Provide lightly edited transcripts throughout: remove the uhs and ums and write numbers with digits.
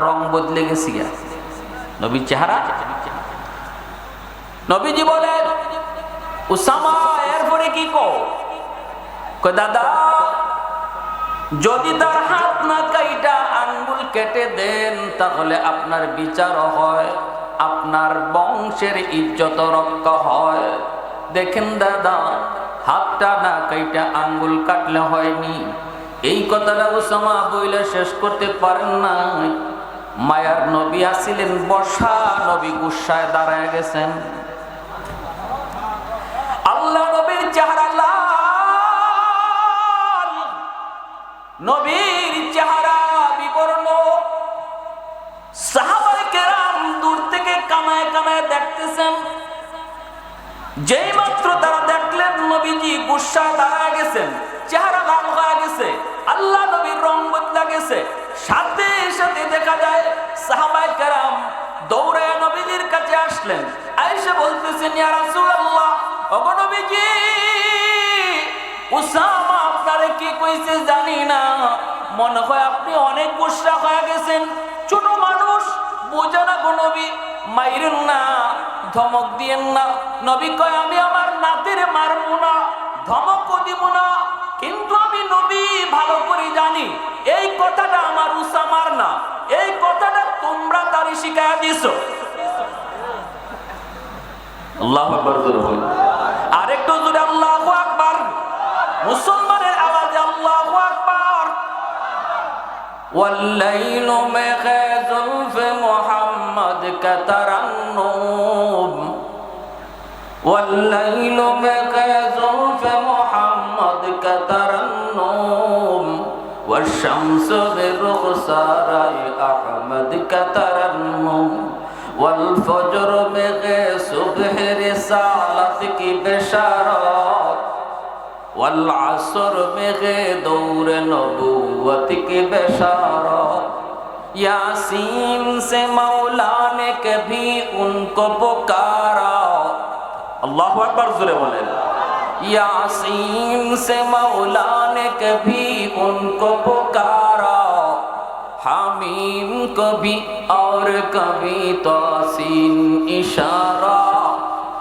রং বদলে গেছি নবীর চেহারা। নবীজি বলেন উসামা এরপরে কি কয় দাদা যদি তার হাত না কাইটা আঙ্গুল কেটে দেন তাহলে আপনার বিচার হয়, আপনার বংশের ইজ্জত রক্ষা হয়। দেখেন দাদা হাতটা না কাইটা আঙ্গুল কাটলে হয়নি। এই কথাটা উসামা বইলে শেষ করতে পারেন না। মায়ার নবী আসিলেন বর্ষা, নবী গুসায় দাঁড়ায় গেছেন। আল্লাহ নবীর চেহারা লাল, নবীর চেহারা বিবর্ণ। সাহাবায়ে কেরাম দূর থেকে কানায় কানায় দেখতেছেন। যেই মাত্র তারা দেখলেন নবীজি গুসায় দাঁড়ায় গেছেন, চেহারা লাল হয়ে গেছে, আল্লাহ নবীর রং বদলে গেছে, সাথে সাথে দেখা যায় সাহাবায়ে কেরাম দৌড়ে নবীজির কাছে আসলেন। আয়েশা বলতেছেন ইয়া রাসূলুল্লাহ, ওগো নবীজি উসামা আপনারে কি কইছে জানি না, মনে হয় আপনি অনেক গুসা হয়ে গেছেন। ছোট মানুষ বোঝে না গো নবী, মাইরেন না, ধমক দিয়েন না। নবী কয় আমি আমার নাতির মারবো না, ধমকও দিব না, কিন্তু আমি নবী ভালো করে জানি এই কথাটা আমার উসামার না, এই কথাটা তোমরা তারই শিখায়া দিছো। আল্লাহু আকবার জোরে বলেন, আরেকটু জোরে আল্লাহু আকবার। মুসলমানের আওয়াজে আল্লাহু আকবার। ওয়াল্লাইলু মে যুলফে মুহাম্মদ কা তারান্নুম, ওয়াল্লাইলু মে যুলফে মুহাম্মদ কা তারান্নুম, ওয়াশ-শামসু বিরুখসারায়ে আহমদ কা তারান্নুম, والفجر में सुबह रिसालत की बशारत, والعصر में दौर नबूवत की बशारत, यासीन से मौला ने कभी उनको पुकारा। अल्लाहु अकबर जोरे बोलें, यासीन से मौला ने कभी उनको पुकारा, हामीम कभी और कभी तासीन इशारा,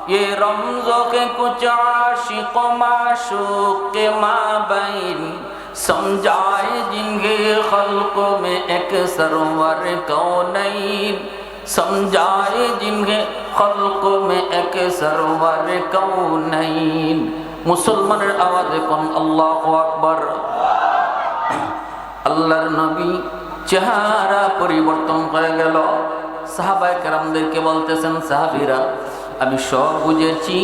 ये रमज़ों के कुछ आशिक़ माशूक़ के माबैन, समझाए जिनके खल्क़ में एक सरवर कौनैन, समझाए जिनके खल्क़ में एक सरवर कौनैन। मुसलमाনের আওয়াজে কোন আল্লাহু আকবার। আল্লাহর নবী চেহারা পরিবর্তন করে গেল। সাহাবায়ে কেরামদেরকে বলতেছেন সাহাবীরা আমি সব বুঝেছি,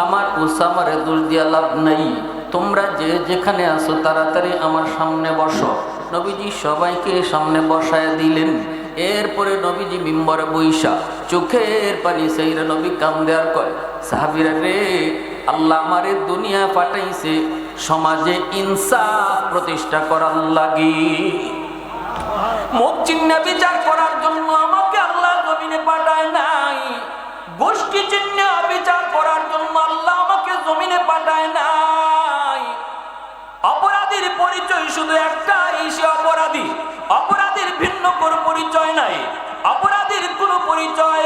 আমার উসামারে দোষ দিয়া লাভ নাই, তোমরা যে যেখানে আছো তাড়াতাড়ি আমার সামনে বসো। নবীজি সবাইকে সামনে বসায় দিলেন। এরপরে নবীজি মিম্বরে বইসা চোখের পানি সাইরা নবী কান্দে আর কয় সাহাবীরা রে, আল্লাহ আমারে দুনিয়া পাঠাইছে সমাজে ইনসাফ প্রতিষ্ঠা করার লাগি, মুখ চিহ্ন বিচার করার জন্য আমাকে আল্লাহ জমিনে পাঠায় নাই, গোষ্ঠী চিহ্ন বিচার করার জন্য আল্লাহ আমাকে জমিনে পাঠায় নাই। অপরাধীর পরিচয় শুধু একটাই, সে অপরাধী। অপরাধীর ভিন্ন কোনো পরিচয় নাই। অপরাধীর কোনো পরিচয়,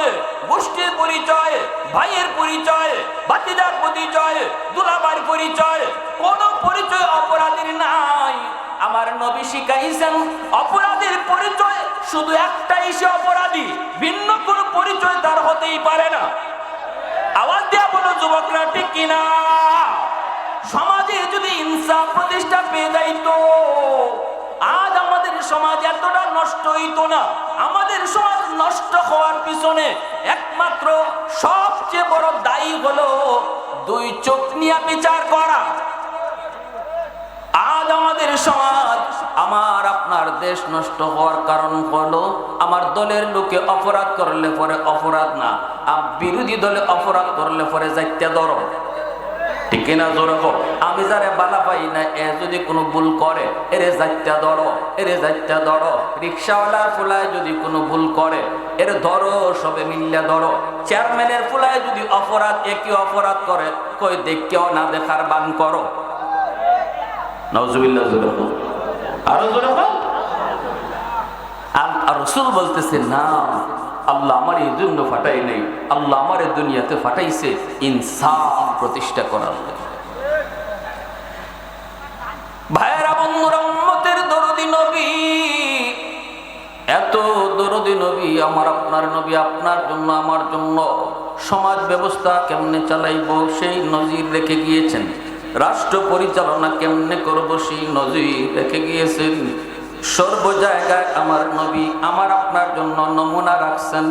গোষ্ঠীর পরিচয়, ভাইয়ের পরিচয়, ভাতিজার পরিচয়, দুলাভাইয়ের পরিচয়, কোনো পরিচয় অপরাধীর নাই। আমার নবী শিখাইছেন অপরাধীর পরিচয় শুধু একটাই, সে অপরাধী, ভিন্ন কোনো পরিচয় তার হতেই পারে না। আওয়াজ দিয়া বলো যুবকরা ঠিক কিনা? সমাজে যদি ইনসাফ প্রতিষ্ঠা পেয়ে যাইতো আজ আমাদের সমাজ এতটা নষ্ট হইতো না। আমাদের সমাজ নষ্ট হওয়ার পিছনে একমাত্র সবচেয়ে বড় দায়ী হলো দুই চোখ নিয়ে বিচার করা। আজ আমাদের সমাজ, আমার আপনার দেশ নষ্ট হওয়ার কারণ হলো আমার দলের লোকে অপরাধ করলে পরে অপরাধ না, আর বিরোধী দলে অপরাধ করলে পরে যাইতে ধরো। ঠিক কিনা জোরে হোক। আমি যারে বালা পাই না, এ যদি কোনো ভুল করে এরে যাইতে ধরো, এরে যাইতে ধরো। রিক্সাওয়ালার ফুলায় যদি কোনো ভুল করে এর ধরো, সবে মিল্লা ধরো। চেয়ারম্যানের ফুলায় যদি অপরাধ, একই অপরাধ করে, কই দেখকেও না দেখার বান করো। নাউজুবিল্লাহ জোরে হোক, আরো জোরে হোক। আর রাসূল বলতেছে না, আল্লাহ আমার এই জন্য ফাটাই নাই, আল্লাহ আমার এই দুনিয়াতে ফাটাইছে ইনসাফ প্রতিষ্ঠা করার জন্য। ভাইয়েরা বন্ধুরা, উম্মতের দরদি নবী, এত দরদি নবী, আমার আপনার নবী, আপনার জন্য আমার জন্য সমাজ ব্যবস্থা কেমনে চালাইব সেই নজির রেখে গিয়েছেন। রাষ্ট্র পরিচালনা কেমনে করব সেই নজির রেখে গিয়েছেন। সর্ব জায়গায় আমার নবী আমার আপনার জন্য নমুনা রাখছেন।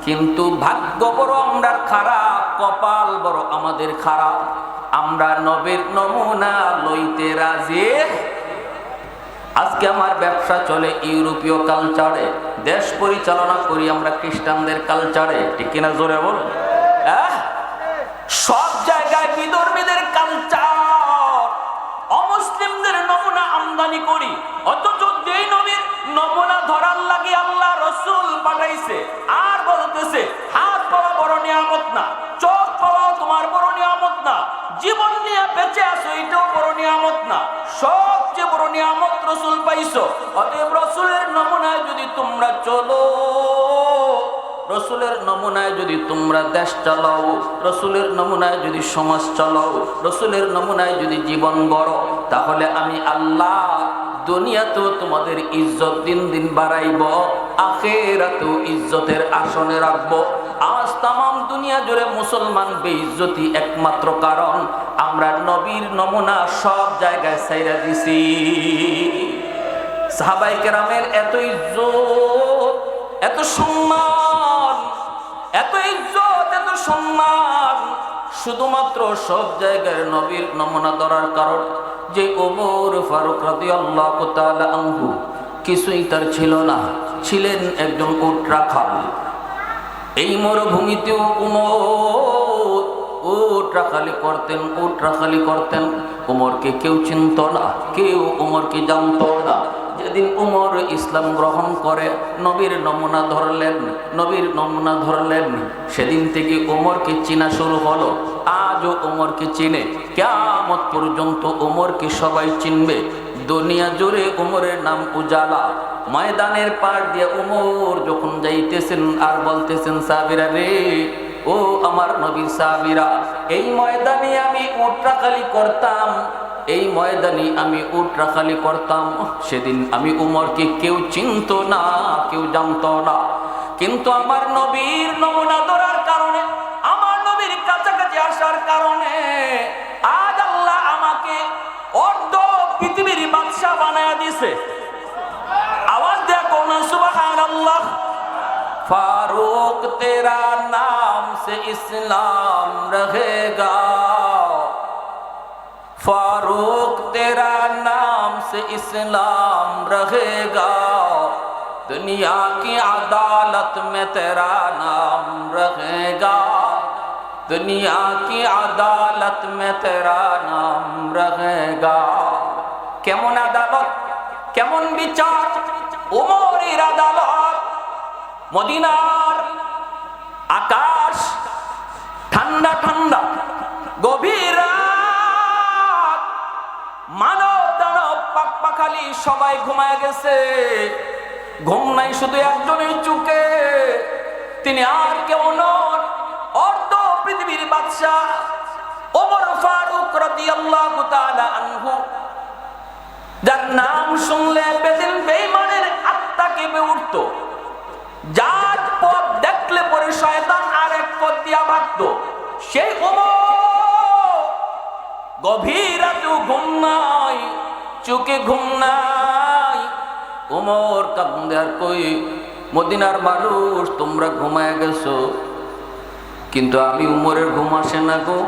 কিন্তু ভাগ্য বড় আমরা খারাপ, কপাল বড় আমাদের খারাপ, আমরা নবীর নমুনা লইতে রাজি। আজকে আমার ব্যবসা চলে ইউরোপীয় কালচারে, দেশ পরিচালনা করি আমরা খ্রিস্টানদের কালচারে, ঠিক কিনা জোরে বল? সব জায়গায় বিধর্মীদের কালচার, অমুসলিমদের নমুনা আমদানি করি, অথচ যেই নবীর নমুনা ধরার লাগে আল্লাহ রসুল পাঠাইছে, আর বলতেছে হাত পাওয়া বড় নিয়ামত না, চোখ পাওয়াও তোমার বড় নিয়ামত না, জীবন নিয়ে বেঁচে আছো এটাও বড় নিয়ামত না, সবচেয়ে বড় নিয়ামত রসুল পাইছো। অতএব রসুলের নমুনায় যদি তোমরা চলো, রসুলের নমুনায় যদি তোমরা দেশ চালাও, রসুলের নমুনায় যদি সমাজ চালাও, রসুলের নমুনায় যদি জীবন গড়ো, তাহলে আমি আল্লাহ দুনিয়াতেও তোমাদের ইজ্জত দিন দিন বাড়াইব, আখিরাতেও ইজ্জতের আসনে রাখবো। আজ তামাম দুনিয়া জুড়ে মুসলমান বেইজ্জতি একমাত্র কারণ আমরা নবীর নমুনা সব জায়গায় ছাইরা দিছি। সাহাবায়ে কেরামের এত ইজ্জত, এত সম্মান, এত ইজ্জত, এত সম্মান শুধুমাত্র সব জায়গায় নবীর নমুনা ধরার কারণ যে ওমর ফারুক রাদিয়াল্লাহু তাআলা আনহু কিছুই তার ছিল না, ছিলেন একজন উট রাখাল। এই মরুভূমিতেও উমর উট রাখালি করতেন, উট রাখালি করতেন। উমরকে কেউ চিনত না, কেউ উমরকে জানত না। যেদিন উমর ইসলাম গ্রহণ করে নবীর নমুনা ধরলেন, নবীর নমুনা ধরলেন, সেদিন থেকে উমরকে চিনা শুরু হলো। আজও উমরকে চিনে, কিয়ামত পর্যন্ত উমরকে সবাই চিনবে। দুনিয়া জুড়ে উমরের নাম উজালা। ময়দানের পার দিয়ে উমর যখন যাইতেছেন আর বলতেছেন, সাহাবীরা রে, ও আমার নবীর সাহাবীরা, এই ময়দানে আমি উট রাখালি করতাম, এই ময়দানে আমি উট রাখালি করতাম। সেদিন আমি উমরকে কেউ চিনত না, কেউ জানত না। কিন্তু আমার নবীর নমুনা ধরার কারণে, আমার নবীর কাছাকাছি আসার কারণে আজ আল্লাহ আমাকে অর্ধ পৃথিবীর বাদশা বানায়া দিছে। आवाज देखो ना, सुभान अल्लाह। फारूक तेरा नाम से इस्लाम रहेगा, फारूक तेरा नाम से इस्लाम रहेगा, दुनिया की अदालत में तेरा नाम रहेगा, दुनिया की अदालत में तेरा नाम रहेगा। কেমন আদালত, কেমন বিচার, উমরের আদালত। মদিনার আকাশ ঠান্ডা ঠান্ডা, গভীর রাত, মানব দানব পাকপাখালি সবাই ঘুমায় গেছে। ঘুম নাই শুধু একজনের চোখে, তিনি আর কেউ নন, অর্ধ পৃথিবীর বাদশা ওমর ফারুক রাদিয়াল্লাহু তাআলা আনহু, যার নাম শুনলে বেদিন বেঈমানের আত্মা কেঁপে উঠত, যার পথ দেখলে পরে শয়তান আরেক পথ দিয়া ভাগত, সেই ওমর গভীর রাতেও ঘুম নাই, চোখে ঘুম নাই। ওমর কান্দে আর কই, মদিনার মানুষ তোমরা ঘুমায় গেছো, কিন্তু আমি উমরের ঘুম আসে না গো।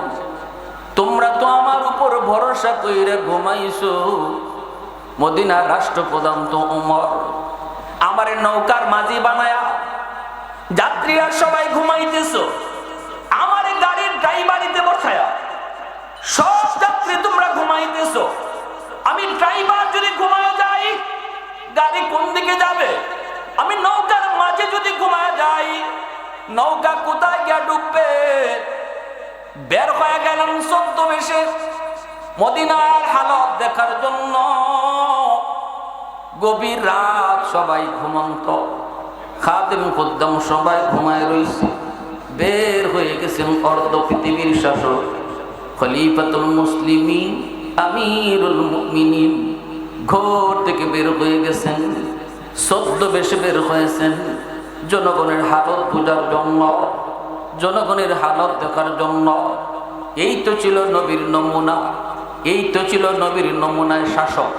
তোমরা তো আমার উপর ভরসা কইরা ঘুমাইছো। মদিনার রাষ্ট্রপ্রধান তো উমর, আমার নৌকার মাঝি বানায়া যাত্রীরা সবাই ঘুমাইতেছো, আমার গাড়ির ড্রাইভারিতে বসায়া সব যাত্রী তোমরা ঘুমাইতেছো। আমি ড্রাইভার যদি ঘুমায় যাই, গাড়ি কোন দিকে যাবে? আমি নৌকার মাঝে যদি ঘুমায় যাই, নৌকা কোথায় গিয়া ডুববে? বের হয়ে গেলাম ছদ্মবেশে মদিনার হালত দেখার জন্য। গভীর রাত, সবাই ঘুমন্ত, খাদেম খুদ্দাম সবাই ঘুমায় রইছে। বের হয়ে গেছেন অর্ধ পৃথিবীর শাসক খলিফাতুল মুসলিমিন আমিরুল মুমিনিন। ঘর থেকে বের হয়ে গেছেন, ছদ্মবেশে বের হয়েছেন জনগণের হালত বোঝার জন্য, জনগণের হালত দেখার জন্য। এই তো ছিল নবীর নমুনা, এই তো ছিল নবীর নমুনার শাসক,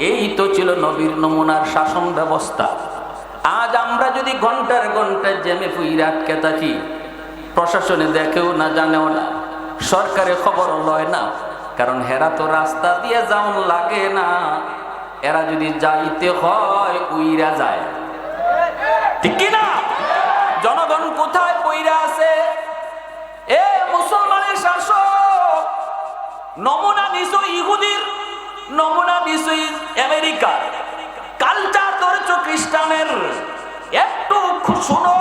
এই তো ছিল নবীর নমুনার শাসন ব্যবস্থা। আজ আমরা যদি ঘন্টার ঘন্টা জ্যামে পুইরা আটকে থাকি, প্রশাসনে দেখেও না, জানেও না, সরকারে খবর লয় না, কারণ হেরা তো রাস্তা দিয়ে যাওন লাগে না। এরা যদি যাইতে হয় উইরা যায়, ঠিক কিনা? জনগণ কোথায় পইরা আছে? এ মুসলমানের শাসক, নমুনা নিশ্চয় ইহুদির, নমুনা নিশ্চয় আমেরিকার, কালচার ধরেছ খ্রিস্টানের। একটু শুনো,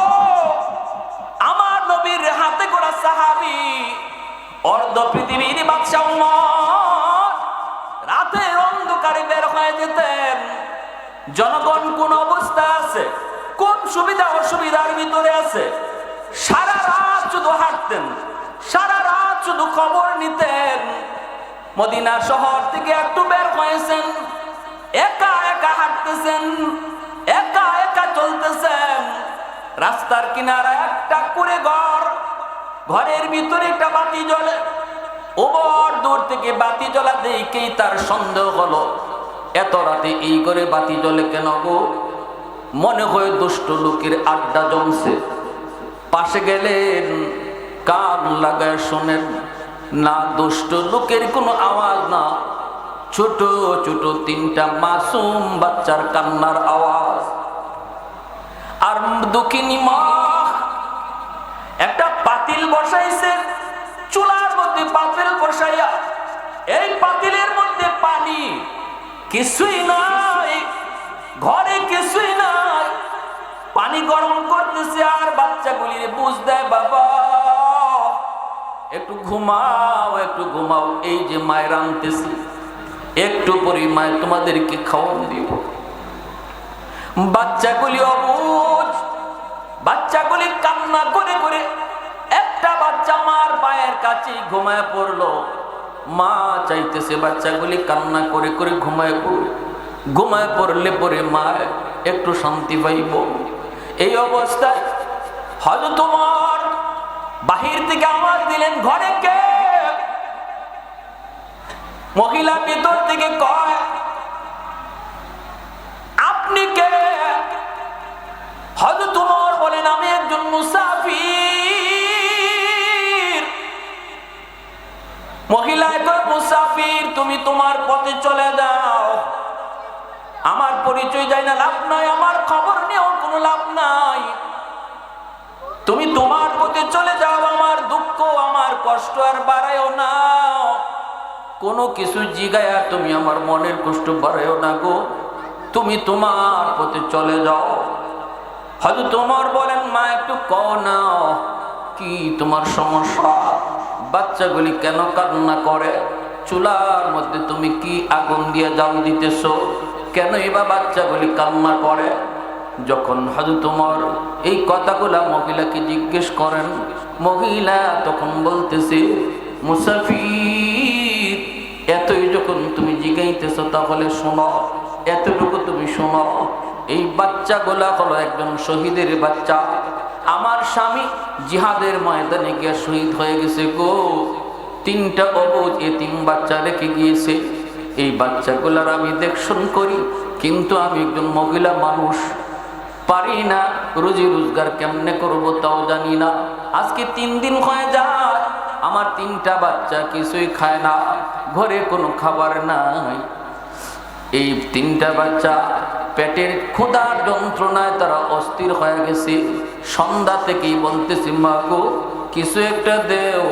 আমার নবীর হাতে গড়া সাহাবী, অর্ধ পৃথিবীর বাদশা উমর রাতের অন্ধকারে বের হয়ে যেতেন। জনগণ কোন অবস্থা আছে, কোন সুবিধা অসুবিধার ভিতরে আছে, সারা রাত শুধু হাঁটতেন, সারা রাত শুধু খবর নিতেন। মদিনা শহর থেকে একটু বের হয়েছেন, একা একা হাঁটতেছেন, একা একা চলতেছেন। রাস্তার কিনারা একটা করে ঘর, ঘরের ভিতরে একটা বাতি জ্বলে। ওপর দূর থেকে বাতি জ্বলা দেখেই তার সন্দেহ হলো, এত রাতে এই করে বাতি জ্বলে কেন গো? মনে হয় দুষ্ট লোকের আড্ডা জমছে। পাশে গেলেন, কান লাগায় শোনেন না, দুষ্ট লোকের কোনো আওয়াজ না, ছোট ছোট তিনটা মাসুম বাচ্চার কান্নার আওয়াজ। আর দুঃখিনী মা একটা পাতিল বসাইছে, চুলার মধ্যে পাতিল বসাইয়া, এই পাতিলের মধ্যে পানি, কিছুই নাই, ঘরে কিছুই নাই, পানি গরম করতেছে। আর বাচ্চাগুলির বুঝ দেয়, বাবা একটু ঘুমাও, একটু ঘুমাও, এই যে মায়ের আনতেছি, একটু পরে মায়ের তোমাদেরকে খাওয়ান দিব। বাচ্চাগুলি অবুঝ, বাচ্চাগুলি কান্না করে করে, একটা বাচ্চা মার পায়ের কাছে ঘুমায় পড়লো। মা চাইতেছে বাচ্চাগুলি কান্না করে করে ঘুমায় পড়ে, ঘুমায় পড়লে পরে মা একটু শান্তি পাইব। এই অবস্থায় হযরত ওমর বাহির থেকে আওয়াজ দিলেন, ঘরে কে? মহিলা ভিতর থেকে কয়, আপনি কে? হযরত ওমর বলেন, আমি একজন মুসাফির। মহিলা কয়, মুসাফির তুমি তোমার পথে চলে যাও, আমার পরিচয় যায় না, লাভ নাই, আমার খবর নিয়েও কোনো লাভ নাই, তুমি তোমার পথে চলে যাও, আমার দুঃখ আমার কষ্ট আর বাড়ায়ও না, কোনো কিছু জিগায়া তুমি আমার মনের কষ্ট বাড়ায়ও না গো, তুমি তোমার পথে চলে যাও। হযরত ওমর বলেন, মা একটু কও না, কি তোমার সমস্যা? বাচ্চাগুলি কেন কান্না করে? চুলার মধ্যে তুমি কি আগুন দিয়ে জাল দিতেছো? কেন এবার বাচ্চাগুলি কান্না করে? যখন হযরত ওমর এই কথাগুলা মহিলাকে জিজ্ঞেস করেন, মহিলা তখন বলতেছে, মুসাফির এতই যখন তুমি জিগাইতেছো তাহলে শোনো, এতটুকু তুমি শোনো, এই বাচ্চাগুলা হলো একজন শহীদের বাচ্চা। আমার স্বামী জিহাদের ময়দানে গিয়ে শহীদ হয়ে গেছে গো, তিনটা অবুঝ এতিম বাচ্চা রেখে গিয়েছে। এই বাচ্চাগুলার আমি দেখশন করি, কিন্তু আমি একজন মহিলা মানুষ, পারি না, রুজি রোজগার কেমনে করবো তাও জানি না। আজকে 3 দিন হয়ে যায়, আমার 3টা বাচ্চা কিছুই খায় না, ঘরে কোনো খাবার নাই। এই 3টা বাচ্চা পেটের ক্ষুধার যন্ত্রণায় তারা অস্থির হয়ে গেছে। সন্ধ্যা থেকেই বলতেছি, মা গো কিছু একটা দেও,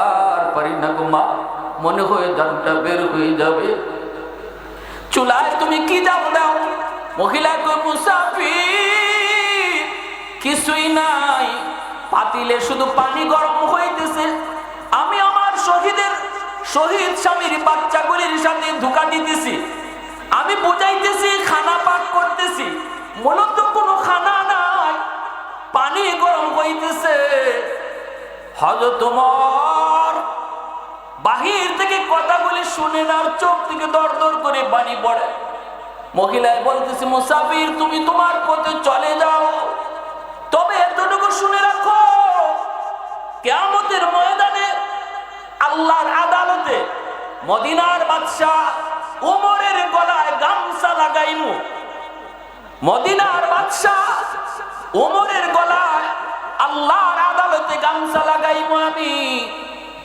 আর পারি না গো মা, মনে হয় জানটা বের হয়ে যাবে। চুলায় তুমি কি জাল দাও? মহিলা কই, মুসাফির কিছুই নাই, পাতিলে শুধু পানি গরম হইতেছে, আমি আমার শহীদ স্বামীর বাচ্চাগুলির সাথে ধোঁকা দিতেছি, আমি বুঝাইতেছি খানা পাক করতেছি, মূলত কোনো খানা নাই, পানি গরম হইতেছে। হযরত ওমর বাহির থেকে কথাগুলি শুনে না, চোখ থেকে দর দর করে পানি পড়ে। মহিলায় বলতেছে, মুসাফির তুমি তোমার পথে চলে যাও, তবে এতটুকু শুনে রাখো, কিয়ামতের ময়দানে আল্লাহর আদালতে মদিনার বাদশা ওমরের গলায় গামছা লাগাইমু। মদিনার বাদশা ওমরের গলায় আল্লাহর আদালতে গামছা লাগাইমু আমি,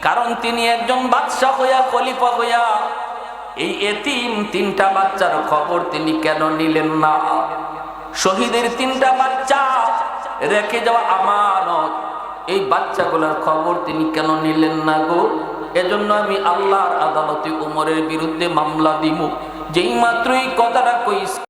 কারণ তিনি একজন বাদশা হইয়া, খলিফা হইয়া এই এতিম তিনটা বাচ্চার খবর তিনি কেন নিলেন না? শহীদের তিনটা বাচ্চা রেখে যাওয়া আমানত, এই বাচ্চাগুলোর খবর তিনি কেন নিলেন না গো? এজন্য আমি আল্লাহর আদালতে ওমরের বিরুদ্ধে মামলা দিব। যেই মাত্র এই কথাটা কইছি